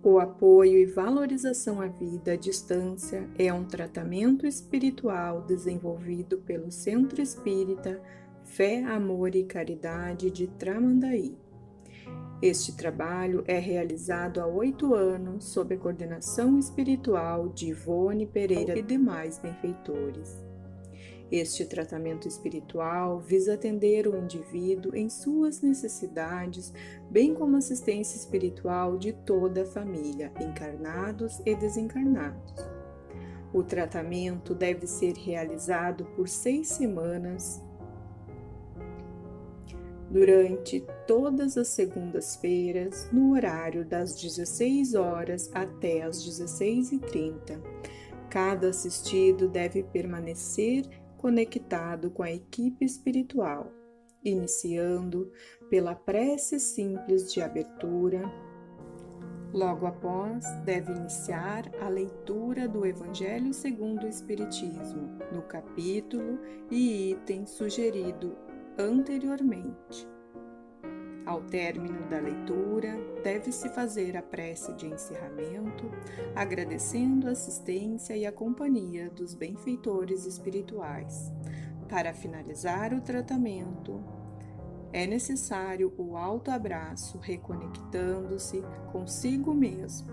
O apoio e valorização à vida à distância é um tratamento espiritual desenvolvido pelo Centro Espírita Fé, Amor e Caridade de Tramandaí. Este trabalho é realizado há 8 anos sob a coordenação espiritual de Ivone Pereira e demais benfeitores. Este tratamento espiritual visa atender o indivíduo em suas necessidades, bem como assistência espiritual de toda a família, encarnados e desencarnados. O tratamento deve ser realizado por 6 semanas, durante todas as segundas-feiras, no horário das 16 horas até as 16h30. Cada assistido deve permanecer conectado com a equipe espiritual, iniciando pela prece simples de abertura. Logo após, deve iniciar a leitura do Evangelho segundo o Espiritismo, no capítulo e item sugerido anteriormente. Ao término da leitura, deve-se fazer a prece de encerramento, agradecendo a assistência e a companhia dos benfeitores espirituais. Para finalizar o tratamento, é necessário o autoabraço, reconectando-se consigo mesmo.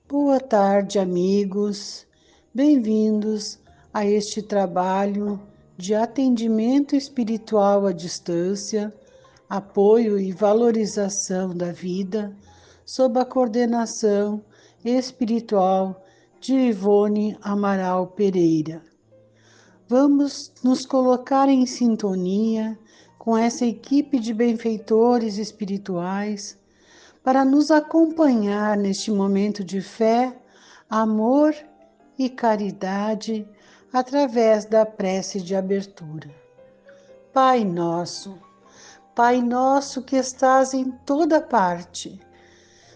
Boa tarde, amigos. Bem-vindos a este trabalho de atendimento espiritual à distância, apoio e valorização da vida, sob a coordenação espiritual de Ivone Amaral Pereira. Vamos nos colocar em sintonia com essa equipe de benfeitores espirituais para nos acompanhar neste momento de fé, amor e caridade através da prece de abertura. Pai nosso que estás em toda parte,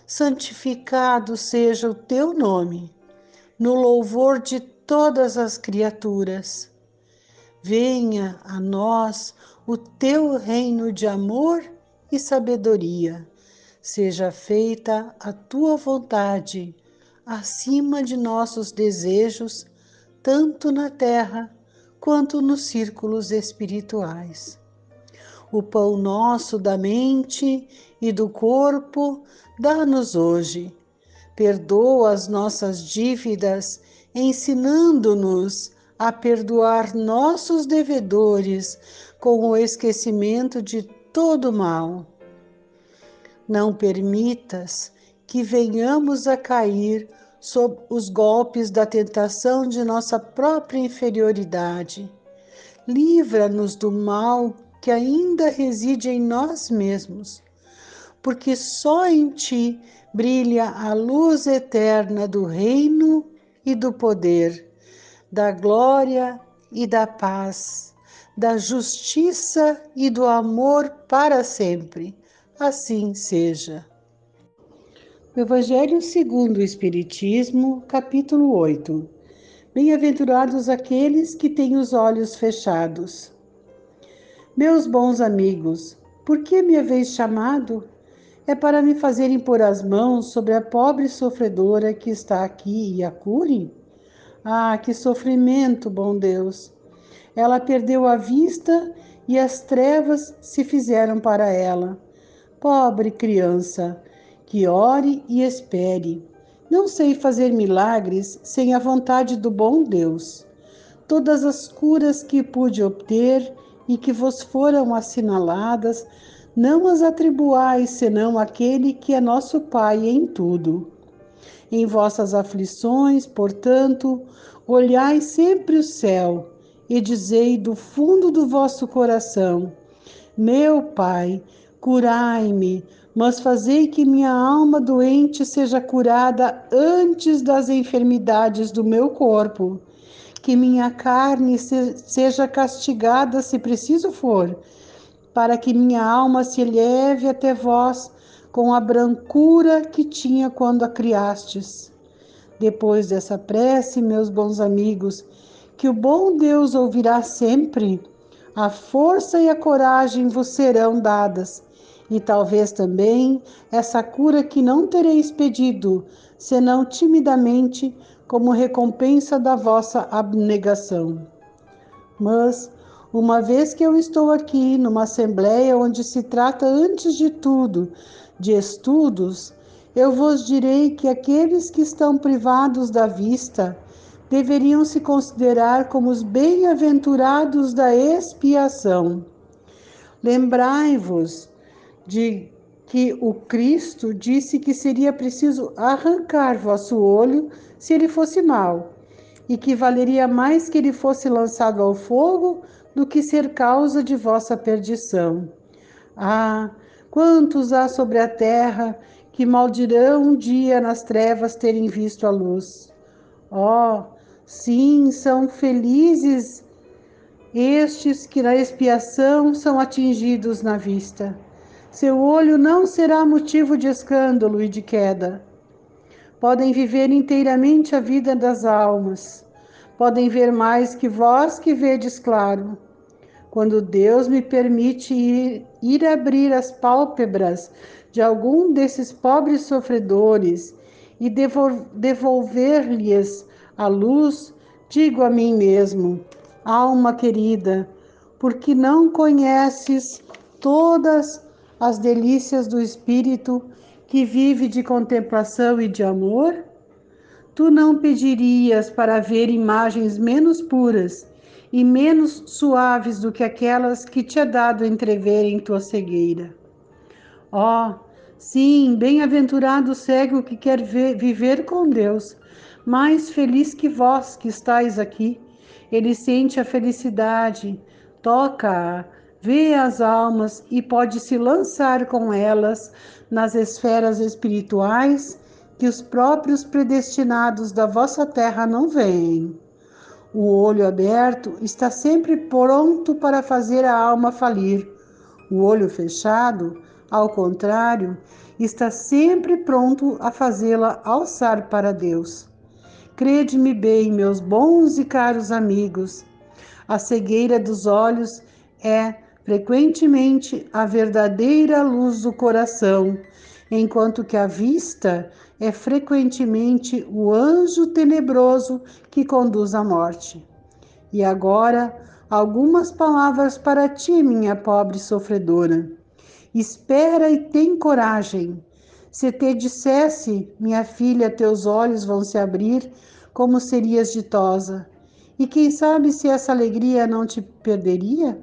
santificado seja o teu nome, no louvor de todas as criaturas. Venha a nós o teu reino de amor e sabedoria. Seja feita a tua vontade, acima de nossos desejos, tanto na terra quanto nos círculos espirituais. O pão nosso da mente e do corpo, dá-nos hoje. Perdoa as nossas dívidas, ensinando-nos a perdoar nossos devedores com o esquecimento de todo mal. Não permitas que venhamos a cair sob os golpes da tentação de nossa própria inferioridade. Livra-nos do mal que ainda reside em nós mesmos, porque só em ti brilha a luz eterna do reino e do poder, da glória e da paz, da justiça e do amor para sempre. Assim seja. O Evangelho segundo o Espiritismo, capítulo 8. Bem-aventurados aqueles que têm os olhos fechados. Meus bons amigos, por que me haveis chamado? É para me fazerem pôr as mãos sobre a pobre sofredora que está aqui e a cure? Ah, que sofrimento, bom Deus! Ela perdeu a vista e as trevas se fizeram para ela. Pobre criança, que ore e espere. Não sei fazer milagres sem a vontade do bom Deus. Todas as curas que pude obter e que vos foram assinaladas, não as atribuais senão àquele que é nosso Pai em tudo. Em vossas aflições, portanto, olhai sempre o céu e dizei do fundo do vosso coração: meu Pai, curai-me, mas fazei que minha alma doente seja curada antes das enfermidades do meu corpo, que minha carne seja castigada se preciso for, para que minha alma se eleve até vós com a brancura que tinha quando a criastes. Depois dessa prece, meus bons amigos, que o bom Deus ouvirá sempre, a força e a coragem vos serão dadas, E talvez também essa cura que não tereis pedido, senão timidamente, como recompensa da vossa abnegação. Mas, uma vez que eu estou aqui numa assembleia onde se trata, antes de tudo, de estudos, eu vos direi que aqueles que estão privados da vista deveriam se considerar como os bem-aventurados da expiação. Lembrai-vos de que o Cristo disse que seria preciso arrancar vosso olho se ele fosse mau, e que valeria mais que ele fosse lançado ao fogo do que ser causa de vossa perdição. Ah, quantos há sobre a terra que maldirão um dia nas trevas terem visto a luz? Oh, sim, são felizes estes que na expiação são atingidos na vista. Seu olho não será motivo de escândalo e de queda. Podem viver inteiramente a vida das almas. Podem ver mais que vós que vedes claro. Quando Deus me permite ir abrir as pálpebras de algum desses pobres sofredores e devolver-lhes a luz, digo a mim mesmo: alma querida, porque não conheces todas as delícias do Espírito que vive de contemplação e de amor? Tu não pedirias para ver imagens menos puras e menos suaves do que aquelas que te é dado entrever em tua cegueira. Ó, sim, bem-aventurado o cego que quer viver com Deus, mais feliz que vós que estáis aqui. Ele sente a felicidade, toca-a, vê as almas e pode se lançar com elas nas esferas espirituais que os próprios predestinados da vossa terra não veem. O olho aberto está sempre pronto para fazer a alma falir. O olho fechado, ao contrário, está sempre pronto a fazê-la alçar para Deus. Crede-me bem, meus bons e caros amigos, a cegueira dos olhos é frequentemente a verdadeira luz do coração, enquanto que a vista é frequentemente o anjo tenebroso que conduz à morte. E agora, algumas palavras para ti, minha pobre sofredora. Espera e tem coragem. Se te dissesse, minha filha, teus olhos vão se abrir, como serias ditosa? E quem sabe se essa alegria não te perderia?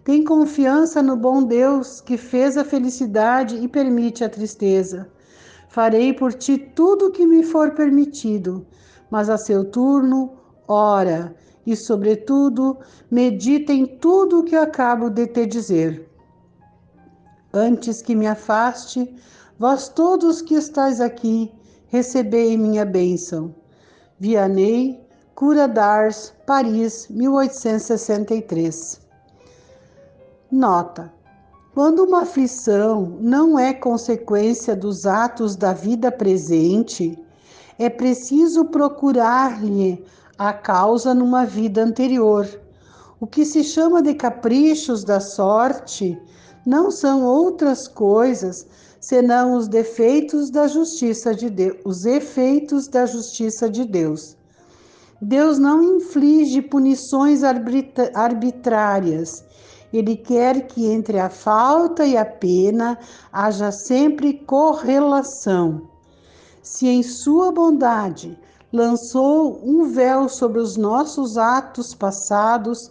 Tem confiança no bom Deus que fez a felicidade e permite a tristeza. Farei por ti tudo o que me for permitido, mas a seu turno, ora, e sobretudo, medita em tudo o que eu acabo de te dizer. Antes que me afaste, vós todos que estáis aqui, recebei minha bênção. Vianney, Cura d'Ars, Paris, 1863. Nota: quando uma aflição não é consequência dos atos da vida presente, é preciso procurar-lhe a causa numa vida anterior. O que se chama de caprichos da sorte não são outras coisas senão os defeitos da justiça de Deus, os efeitos da justiça de Deus. Deus não inflige punições arbitrárias. Ele quer que entre a falta e a pena haja sempre correlação. Se em sua bondade lançou um véu sobre os nossos atos passados,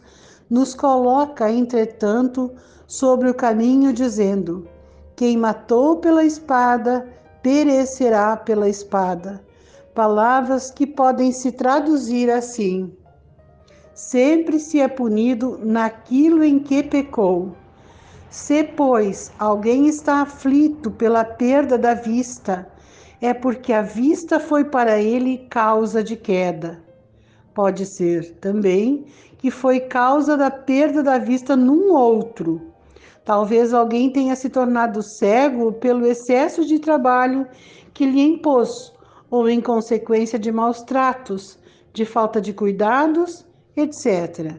nos coloca, entretanto, sobre o caminho, dizendo: quem matou pela espada, perecerá pela espada. Palavras que podem se traduzir assim: sempre se é punido naquilo em que pecou. Se, pois, alguém está aflito pela perda da vista, é porque a vista foi para ele causa de queda. Pode ser também que foi causa da perda da vista num outro. Talvez alguém tenha se tornado cego pelo excesso de trabalho que lhe impôs, ou em consequência de maus tratos, de falta de cuidados, etc.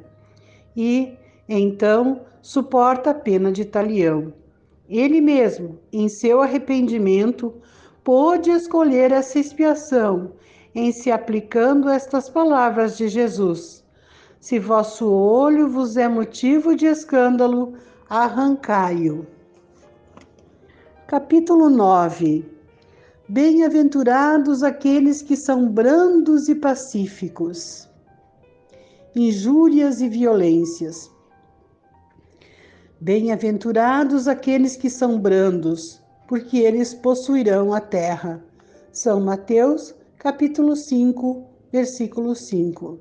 E, então, suporta a pena de talião. Ele mesmo, em seu arrependimento, pôde escolher essa expiação em se aplicando estas palavras de Jesus: se vosso olho vos é motivo de escândalo, arrancai-o. Capítulo 9. Bem-aventurados aqueles que são brandos e pacíficos. Injúrias e violências. Bem-aventurados aqueles que são brandos, porque eles possuirão a terra. São Mateus, capítulo 5, versículo 5.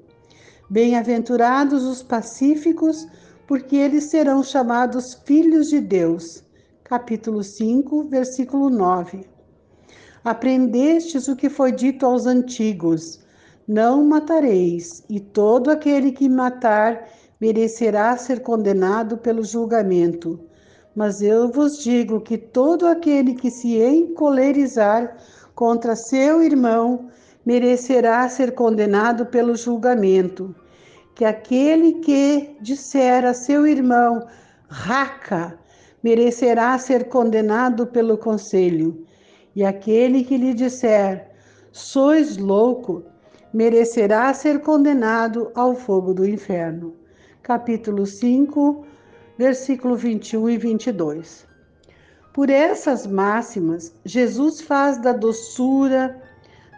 Bem-aventurados os pacíficos, porque eles serão chamados filhos de Deus. Capítulo 5, versículo 9. Aprendestes o que foi dito aos antigos: não matareis, e todo aquele que matar merecerá ser condenado pelo julgamento. Mas eu vos digo que todo aquele que se encolerizar contra seu irmão merecerá ser condenado pelo julgamento. Que aquele que disser a seu irmão, raca, merecerá ser condenado pelo conselho. E aquele que lhe disser, sois louco, merecerá ser condenado ao fogo do inferno. Capítulo 5, versículo 21 e 22. Por essas máximas, Jesus faz da doçura,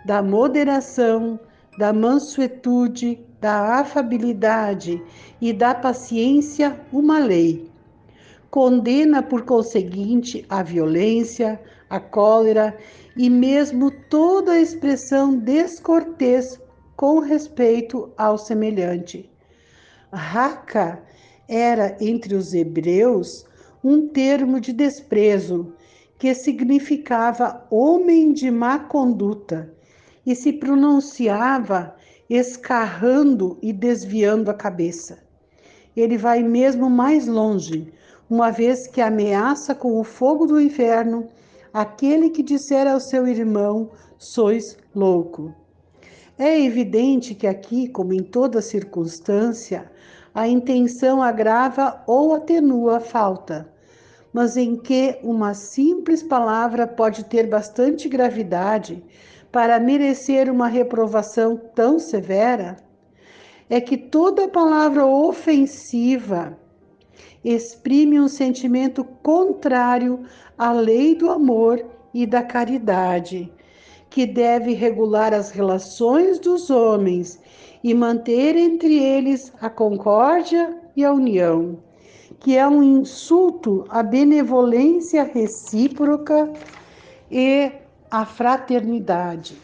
da moderação, da mansuetude, da afabilidade e da paciência uma lei. Condena, por conseguinte, a violência, a cólera e mesmo toda a expressão descortês com respeito ao semelhante. Raca era, entre os hebreus, um termo de desprezo que significava homem de má conduta e se pronunciava escarrando e desviando a cabeça. Ele vai mesmo mais longe, uma vez que ameaça com o fogo do inferno aquele que disser ao seu irmão, sois louco. É evidente que aqui, como em toda circunstância, a intenção agrava ou atenua a falta, mas em que uma simples palavra pode ter bastante gravidade para merecer uma reprovação tão severa, é que toda palavra ofensiva exprime um sentimento contrário à lei do amor e da caridade, que deve regular as relações dos homens e manter entre eles a concórdia e a união, que é um insulto à benevolência recíproca e à fraternidade,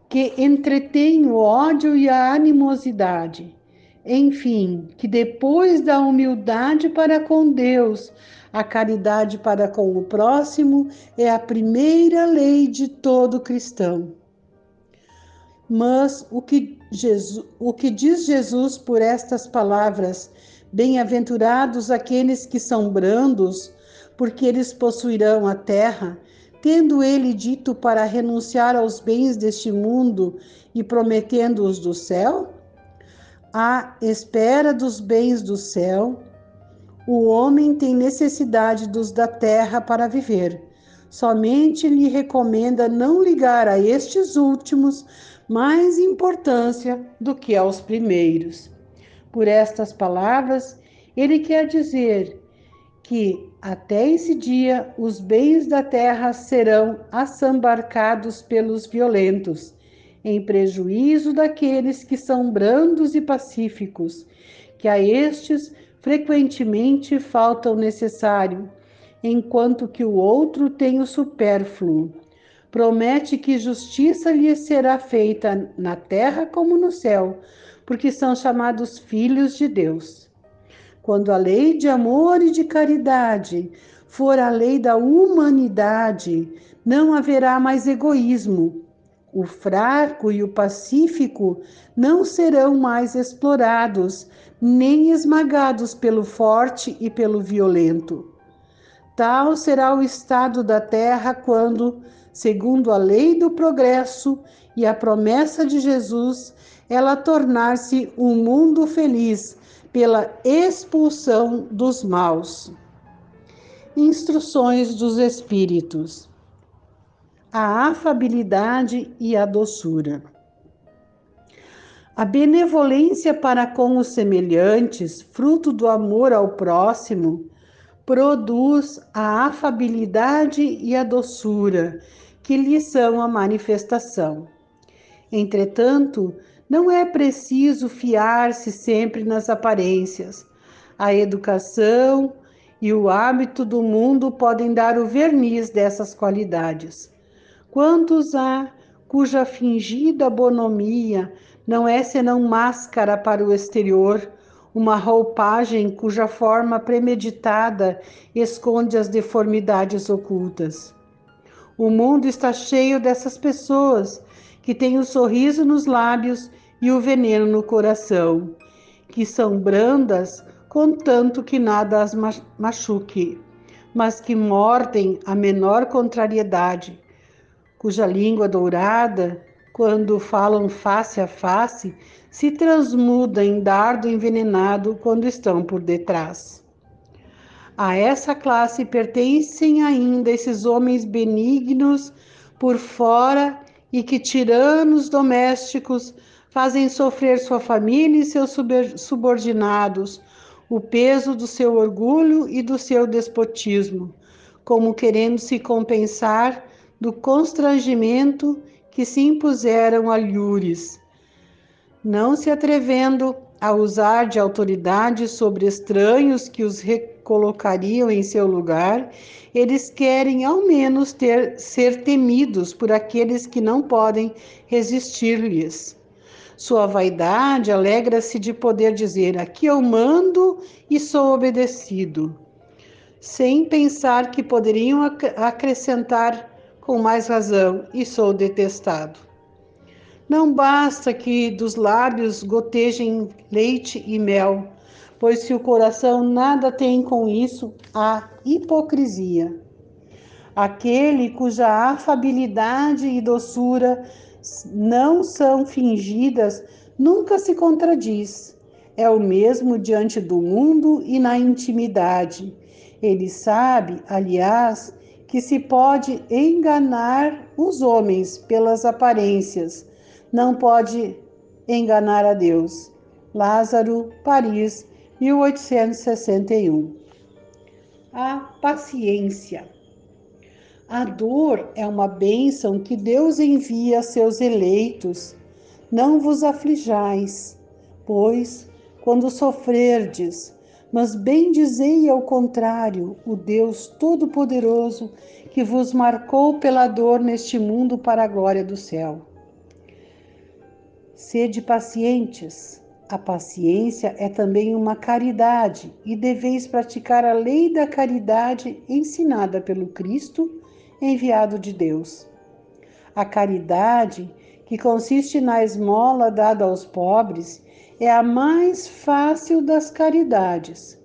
que entretém o ódio e a animosidade. Enfim, que depois da humildade para com Deus, a caridade para com o próximo é a primeira lei de todo cristão. Mas o que diz Jesus por estas palavras? Bem-aventurados aqueles que são brandos, porque eles possuirão a terra, tendo ele dito para renunciar aos bens deste mundo e prometendo-os do céu? À espera dos bens do céu, o homem tem necessidade dos da terra para viver. Somente lhe recomenda não ligar a estes últimos mais importância do que aos primeiros. Por estas palavras, ele quer dizer que até esse dia os bens da terra serão assambarcados pelos violentos, em prejuízo daqueles que são brandos e pacíficos, que a estes frequentemente falta o necessário, enquanto que o outro tem o supérfluo. Promete que justiça lhes será feita na terra como no céu, porque são chamados filhos de Deus. Quando a lei de amor e de caridade for a lei da humanidade, não haverá mais egoísmo. O fraco e o pacífico não serão mais explorados, nem esmagados pelo forte e pelo violento. Tal será o estado da terra quando, segundo a lei do progresso e a promessa de Jesus, ela tornar-se um mundo feliz pela expulsão dos maus. instruções dos Espíritos. A afabilidade e a doçura. A benevolência para com os semelhantes, fruto do amor ao próximo, produz a afabilidade e a doçura, que lhe são a manifestação. Entretanto, não é preciso fiar-se sempre nas aparências. A educação e o hábito do mundo podem dar o verniz dessas qualidades. Quantos há cuja fingida bonomia não é senão máscara para o exterior, uma roupagem cuja forma premeditada esconde as deformidades ocultas? O mundo está cheio dessas pessoas que têm o sorriso nos lábios e o veneno no coração, que são brandas contanto que nada as machuque, mas que mordem a menor contrariedade, cuja língua dourada, quando falam face a face, se transmuda em dardo envenenado quando estão por detrás. A essa classe pertencem ainda esses homens benignos por fora e que, tiranos domésticos, fazem sofrer sua família e seus subordinados o peso do seu orgulho e do seu despotismo, como querendo se compensar do constrangimento que se impuseram alhures, não se atrevendo a usar de autoridade sobre estranhos que os recolocariam em seu lugar. Eles querem ao menos ser temidos por aqueles que não podem resistir-lhes. Sua vaidade alegra-se de poder dizer: aqui eu mando e sou obedecido, sem pensar que poderiam acrescentar com mais razão: e sou detestado. Não basta que dos lábios gotejem leite e mel, pois se o coração nada tem com isso, há hipocrisia. Aquele cuja afabilidade e doçura não são fingidas nunca se contradiz. É o mesmo diante do mundo e na intimidade. Ele sabe, aliás, que se pode enganar os homens pelas aparências, não pode enganar a Deus. Lázaro, Paris, 1861. A paciência. A dor é uma bênção que Deus envia a seus eleitos. Não vos aflijais, pois, quando sofrerdes, mas bendizei ao contrário o Deus Todo-Poderoso que vos marcou pela dor neste mundo para a glória do céu. Sede pacientes. A paciência é também uma caridade e deveis praticar a lei da caridade ensinada pelo Cristo, enviado de Deus. A caridade, que consiste na esmola dada aos pobres, é a mais fácil das caridades,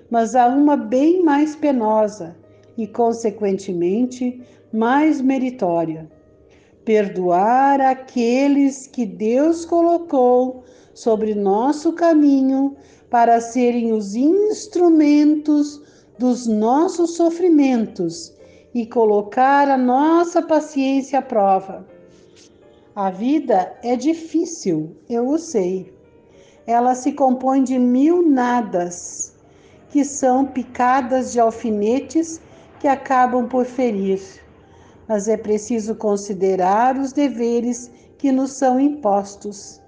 mas há uma bem mais penosa e, consequentemente, mais meritória: perdoar aqueles que Deus colocou sobre nosso caminho para serem os instrumentos dos nossos sofrimentos e colocar a nossa paciência à prova. A vida é difícil, eu o sei. Ela se compõe de 1000 nadas, que são picadas de alfinetes que acabam por ferir. Mas é preciso considerar os deveres que nos são impostos,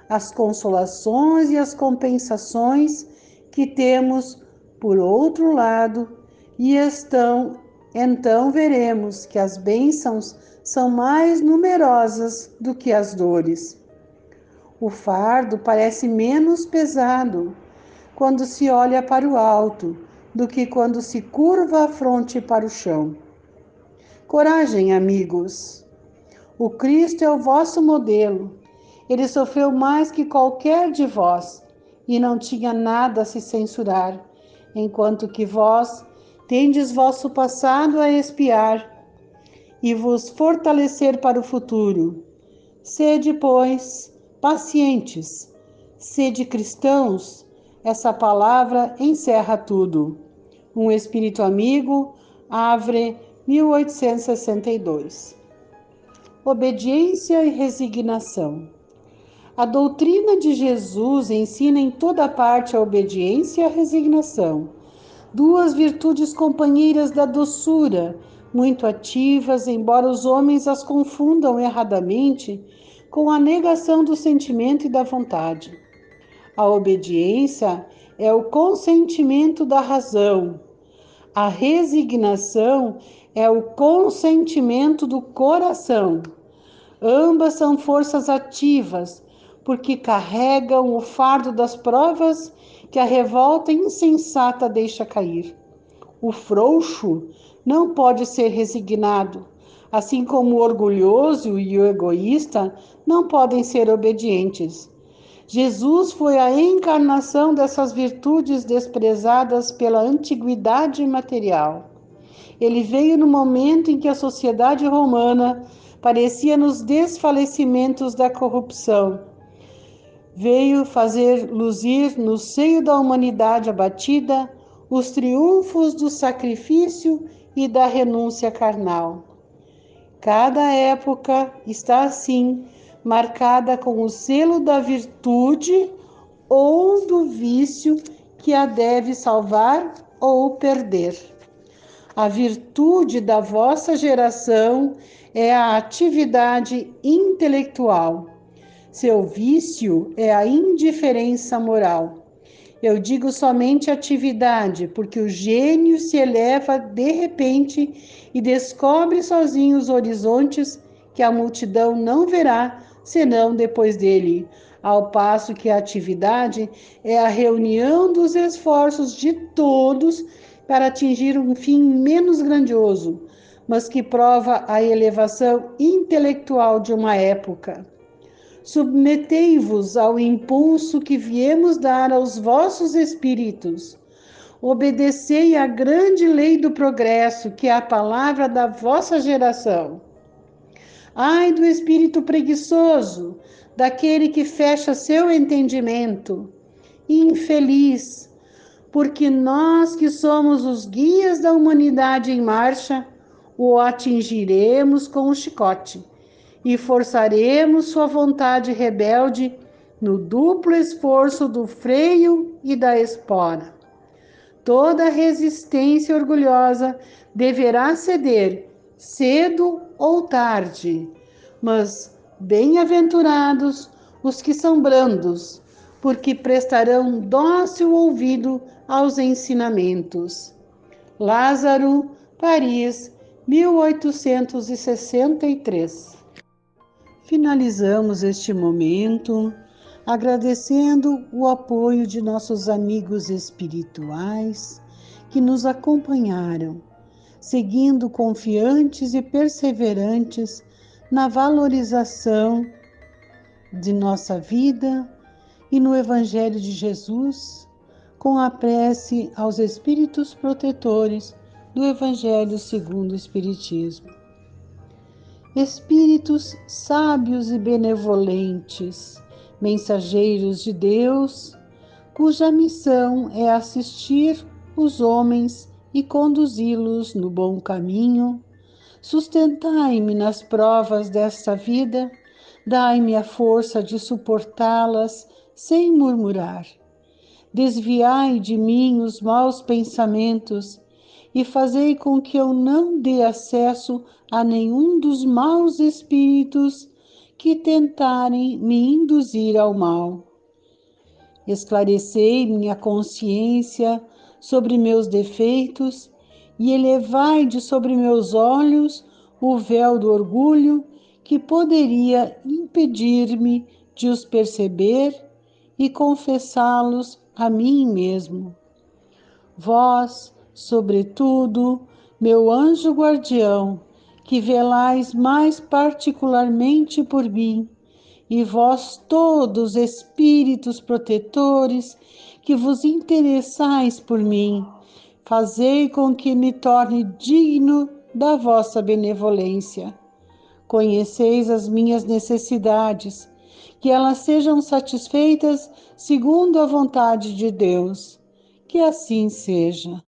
as consolações e as compensações que temos por outro lado, e então veremos que as bênçãos são mais numerosas do que as dores. O fardo parece menos pesado quando se olha para o alto do que quando se curva a fronte para o chão. Coragem, amigos. O Cristo é o vosso modelo. Ele sofreu mais que qualquer de vós e não tinha nada a se censurar, enquanto que vós tendes vosso passado a expiar e vos fortalecer para o futuro. Sede, pois, pacientes. Sede cristãos. Essa palavra encerra tudo. Um espírito amigo, Havre, 1862. Obediência e resignação. A doutrina de Jesus ensina em toda parte a obediência e a resignação, duas virtudes companheiras da doçura, muito ativas, embora os homens as confundam erradamente com a negação do sentimento e da vontade. A obediência é o consentimento da razão. A resignação é o consentimento do coração. Ambas são forças ativas, porque carregam o fardo das provas que a revolta insensata deixa cair. O frouxo não pode ser resignado, assim como o orgulhoso e o egoísta não podem ser obedientes. Jesus foi a encarnação dessas virtudes desprezadas pela antiguidade material. Ele veio no momento em que a sociedade romana parecia nos desfalecimentos da corrupção. Veio fazer luzir no seio da humanidade abatida os triunfos do sacrifício e da renúncia carnal. Cada época está assim, marcada com o selo da virtude ou do vício que a deve salvar ou perder. A virtude da vossa geração é a atividade intelectual. Seu vício é a indiferença moral. Eu digo somente atividade, porque o gênio se eleva de repente e descobre sozinho os horizontes que a multidão não verá, senão depois dele. Ao passo que a atividade é a reunião dos esforços de todos para atingir um fim menos grandioso, mas que prova a elevação intelectual de uma época. Submetei-vos ao impulso que viemos dar aos vossos espíritos. Obedecei à grande lei do progresso, que é a palavra da vossa geração. Ai do espírito preguiçoso, daquele que fecha seu entendimento. Infeliz, porque nós que somos os guias da humanidade em marcha, o atingiremos com o chicote e forçaremos sua vontade rebelde no duplo esforço do freio e da espora. Toda resistência orgulhosa deverá ceder, cedo ou tarde, mas bem-aventurados os que são brandos, porque prestarão dócil ouvido aos ensinamentos. Lázaro, Paris, 1863. Finalizamos este momento agradecendo o apoio de nossos amigos espirituais que nos acompanharam, seguindo confiantes e perseverantes na valorização de nossa vida e no Evangelho de Jesus, com a prece aos espíritos protetores do Evangelho segundo o Espiritismo. Espíritos sábios e benevolentes, mensageiros de Deus, cuja missão é assistir os homens e conduzi-los no bom caminho, sustentai-me nas provas desta vida, dai-me a força de suportá-las sem murmurar. Desviai de mim os maus pensamentos e fazei com que eu não dê acesso a nenhum dos maus espíritos que tentarem me induzir ao mal. Esclarecei minha consciência sobre meus defeitos e elevai de sobre meus olhos o véu do orgulho que poderia impedir-me de os perceber e confessá-los a mim mesmo. Vós, sobretudo, meu anjo guardião, que velais mais particularmente por mim, e vós todos, espíritos protetores, que vos interessais por mim, fazei com que me torne digno da vossa benevolência. Conheceis as minhas necessidades, que elas sejam satisfeitas segundo a vontade de Deus. Que assim seja.